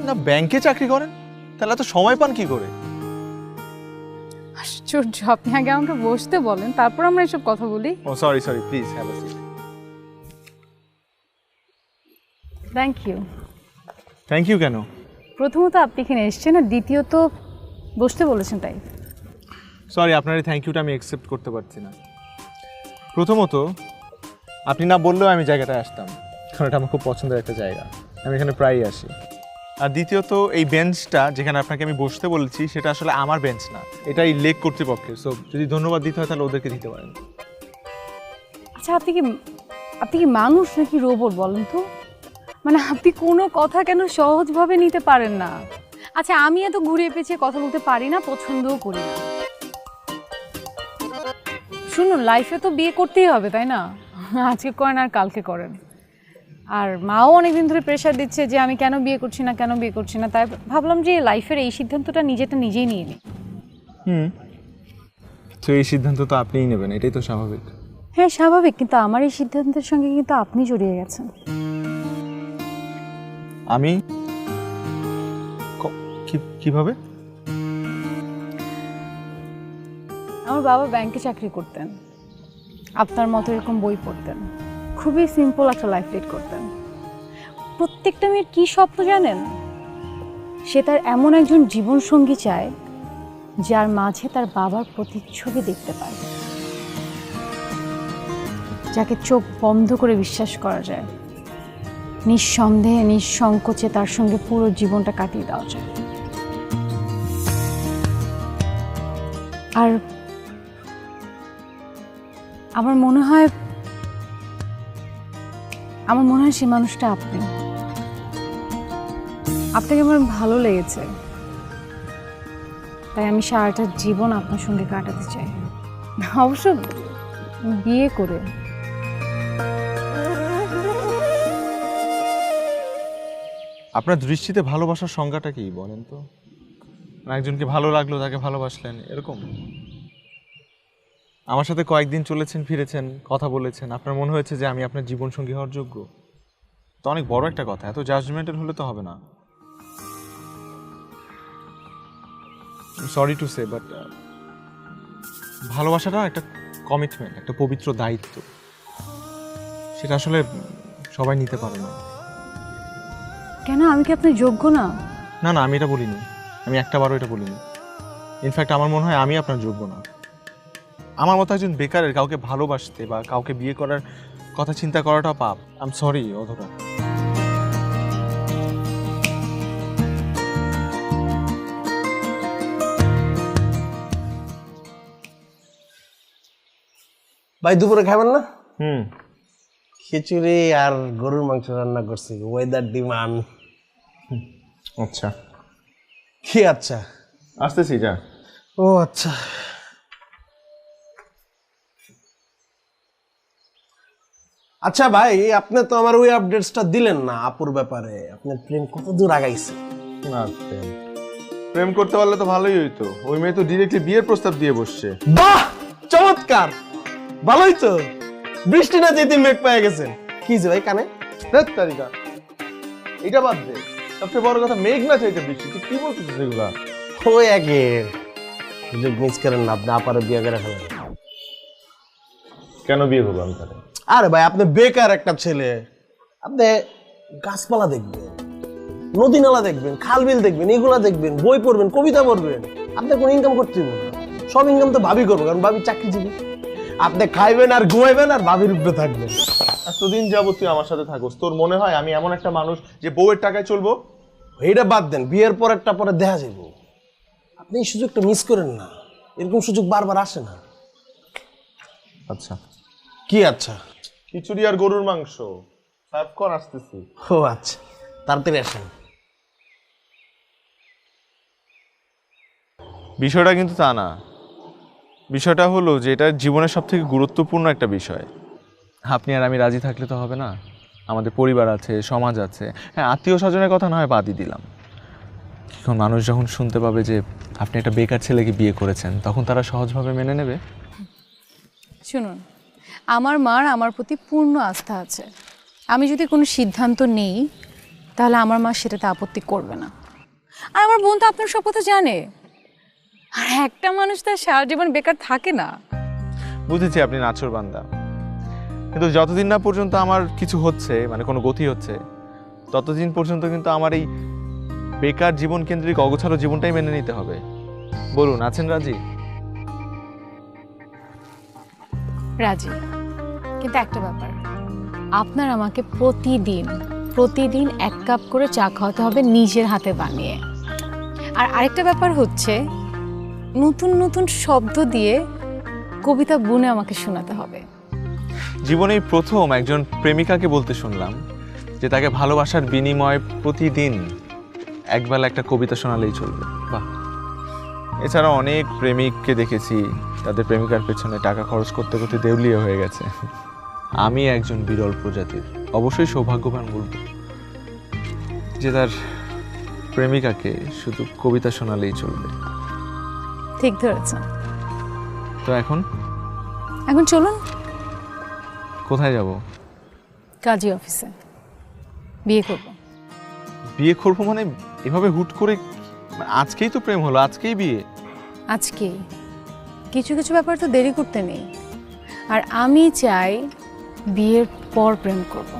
না ব্যাংকে চাকরি করেন, তাহলে এত সময় পান কি করে? আশ্চর্য, আপনি আগে আমাকে বসতে বলেন, তারপর আমরা এসব কথা বলি। ও sorry please have a seat. Thank you. Thank you কেন? প্রথমত আপনি এখানে এসছেন, আর দ্বিতীয়ত বসতে বলেছেন তাই। সরি, আপনার এই থ্যাংক ইউটা আমি অ্যাকসেপ্ট করতে পারছি না। প্রথমত আপনি না বললেও আমি জায়গাটায় আসতাম, কারণ এটা আমার খুব পছন্দের একটা জায়গা, আমি এখানে প্রায়ই আসি। আর দ্বিতীয়ত এই বেঞ্চটা যেখানে আপনাকে আমি বসতে বলেছি সেটা আসলে আমার বেঞ্চ না, এটা এই লেক কর্তৃপক্ষের। সো যদি ধন্যবাদ দিতে হয় তাহলে ওদেরকে দিতে পারেন। আচ্ছা, আপনি কি মানুষ নাকি রোবট বলেন তো? মানে আপনি কোনো কথা কেন সহজভাবে নিতে পারেন না? আচ্ছা, আমি এত ঘুরিয়ে পেঁচিয়ে কথা বলতে পারি না, পছন্দও করি না। শুনুন, লাইফে তো বিয়ে করতেই হবে, তাই না? আজকে করেন আর কালকে করেন। আর মাও অনেকদিন ধরে প্রেশার দিচ্ছে যে আমি কেন বিয়ে করছি না, তাই ভাবলাম যে লাইফের এই সিদ্ধান্তটা নিজেই নিয়ে নিই। তো এই সিদ্ধান্ত তো আপনিই নেবেন, এটাই তো স্বাভাবিক। হ্যাঁ স্বাভাবিক, কিন্তু আমার এই সিদ্ধান্তের সঙ্গে কিন্তু আপনি জড়িয়ে গেছেন। আমি কিভাবে? আমার বাবা ব্যাংকে চাকরি করতেন, আপনার মতো এরকম বই পড়তেন, খুবই সিম্পল একটা লাইফ লিড করতেন। প্রত্যেকটা মেয়ের কী স্বপ্ন জানেন? সে তার এমন একজন জীবনসঙ্গী চায় যার মাঝে তার বাবার প্রতিচ্ছবি দেখতে পায়, যাকে চোখ বন্ধ করে বিশ্বাস করা যায়, নিঃসন্দেহে নিঃসংকোচে তার সঙ্গে পুরো জীবনটা কাটিয়ে দেওয়া যায়। আর আমার মনে হয় সেই মানুষটা আপনি। আপনাকে আমার ভালো লেগেছে, তাই আমি সারাটা জীবন আপনার সঙ্গে কাটাতে চাই, অবশ্য বিয়ে করে। আপনার দৃষ্টিতে ভালোবাসার সংজ্ঞাটা কি বলেন তো? একজনকে ভালো লাগলো, তাকে ভালোবাসলেন, এরকম? আমার সাথে কয়েকদিন চলেছেন, ফিরেছেন, কথা বলেছেন, আপনার মনে হয়েছে যে আমি আপনার জীবনসঙ্গী হওয়ার যোগ্য? তো অনেক বড় একটা কথা, এত জাজমেন্টাল হলে তো হবে না। সরি টু সে, বাট ভালোবাসাটা একটা কমিটমেন্ট, একটা পবিত্র দায়িত্ব, সেটা আসলে সবাই নিতে পারে না। কেন, আমি কি আপনার যোগ্য না? না না, আমি এটা বলিনি, আমি একটা বারও এটা বলিনি। ইনফ্যাক্ট আমার মনে হয় আমি আপনার যোগ্য না। আমার মতো একজন বেকারের কাউকে ভালোবাসতে বা কাউকে বিয়ে করার কথা চিন্তা করাটা পাপ। আই এম সরি অধরা। ভাই দুপুরে খাবেন না? হুম, খিচুড়ি আর গরুর মাংস রান্না করছি, ওয়েদার ডিমান্ড। আচ্ছা কি আচ্ছা? আসতেছি, যা। ও আচ্ছা, আচ্ছা ভাই, আপনি তো আমার ওই আপডেটসটা দিলেন না আপুর ব্যাপারে। আপনার প্রেম কত দূর আগাইছে? না, প্রেম করতে পারলে তো ভালোই হইতো। ওই মেয়ে তো ডিরেক্টলি বিয়ের প্রস্তাব দিয়ে বসছে। বাহ, চমৎকার, ভালোই তো। বৃষ্টি না যেতে মেঘ পেয়ে গেছেন। কি যে ভাই কানে তারিকা, এটা বাদ দে, সবচেয়ে বড় কথা মেঘ না চাইতে বৃষ্টি। তুই কি বলতেছিস এগুলা? ওই আগে সুযোগ মিস করেন না, আপনি আপারে বিয়ে করে ফেলেন। কেন বিয়ে করবো আমি তাহলে? আরে ভাই, আপনি বেকার একটা ছেলে, আপনি গাছপালা দেখবেন, নদী নালা দেখবেন, খাল বিল দেখবেন, এগুলা দেখবেন, বই পড়বেন, কবিতা পড়বেন। আপনার কোনো ইনকাম করতে হবে না, সব ইনকাম তো ভাবি করবো, কারণ ভাবি চাকরিজীবী। আপনি খাইবেন আর ঘুমাইবেন আর ভাবির উপরে থাকবেন। এতদিন যাবত তুই আমার সাথে থাকোস, তোর মনে হয় আমি এমন একটা মানুষ যে বউয়ের টাকায় চলবো? এইটা বাদ দেন, বিয়ের পরেরটা পরে দেখা যাইব। আপনি এই সুযোগটা মিস করেন না, এরকম সুযোগ বারবার আসে না। আচ্ছা, কি আচ্ছা? খিচুড়ি আর গরুর মাংস সার্ভ কর, আসতেছি। ও আচ্ছা, তাড়াতাড়ি আসেন। বিষয়টা কিন্তু তা না। বিষয়টা হলো যে এটা জীবনের সব থেকে গুরুত্বপূর্ণ একটা বিষয়। আপনি আর আমি রাজি থাকলে তো হবে না, আমাদের পরিবার আছে, সমাজ আছে। হ্যাঁ, আত্মীয় স্বজনের কথা না হয় বাদই দিলাম, এখন মানুষ যখন শুনতে পাবে যে আপনি একটা বেকার ছেলেকে বিয়ে করেছেন, তখন তারা সহজভাবে মেনে নেবে। শুনুন, আমার মার আমার প্রতি পূর্ণ আস্থা আছে। আমি যদি কোনো সিদ্ধান্ত নেই, তাহলে আমার মা সেটাতে আপত্তি করবে না। আর আমার বোন তো আপনার সব কথা জানে। আর একটা মানুষ তার সারা জীবন বেকার থাকে না। বুঝেছি আপনি নাছোড় বান্দা, কিন্তু যতদিন না পর্যন্ত আমার কিছু হচ্ছে, মানে কোনো গতি হচ্ছে, ততদিন পর্যন্ত কিন্তু আমার এই বেকার জীবন কেন্দ্রিক অগোছালো জীবনটাই মেনে নিতে হবে। বলুন, আছেন রাজি? রাজি, কিন্তু একটা ব্যাপার, আপনার আমাকে প্রতিদিন 1 কাপ করে চা খাওয়াতে হবে নিজের হাতে বানিয়ে। আর আরেকটা ব্যাপার হচ্ছে, নতুন নতুন শব্দ দিয়ে কবিতা বুনে আমাকে শোনাতে হবে। জীবনেই প্রথম একজন প্রেমিকাকে বলতে শুনলাম যে তাকে ভালোবাসার বিনিময়ে প্রতিদিন একবেলা একটা কবিতা শোনালেই চলবে। বাহ! এছাড়া অনেক প্রেমিককে দেখেছি তাদের প্রেমিকার পেছনে টাকা খরচ করতে করতে দেউলিয়া হয়ে গেছে। আমি একজন বিরল প্রজাতির, অবশ্যই সৌভাগ্যবান বলবো, যে তার প্রেমিকাকে শুধু কবিতা শোনালেই চলবে। ঠিক ধরেছেন। তো এখন চলুন কোথায় যাব? কাজী অফিসে। বিয়ে করব। বিয়ে করবো মানে এভাবে হুট করে? আজকেই তো প্রেম হলো, আজকেই বিয়ে? আজকে কিছু কিছু ব্যাপার তো দেরি করতে নেই। আর আমি চাই বিয়ের পর প্রেম করব।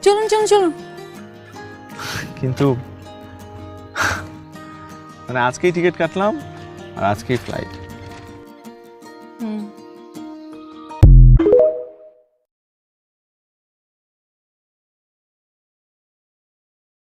চলুন চলুন চলুন। কিন্তু মানে আজকেই টিকিট কাটলাম আর আজকেই ফ্লাইট।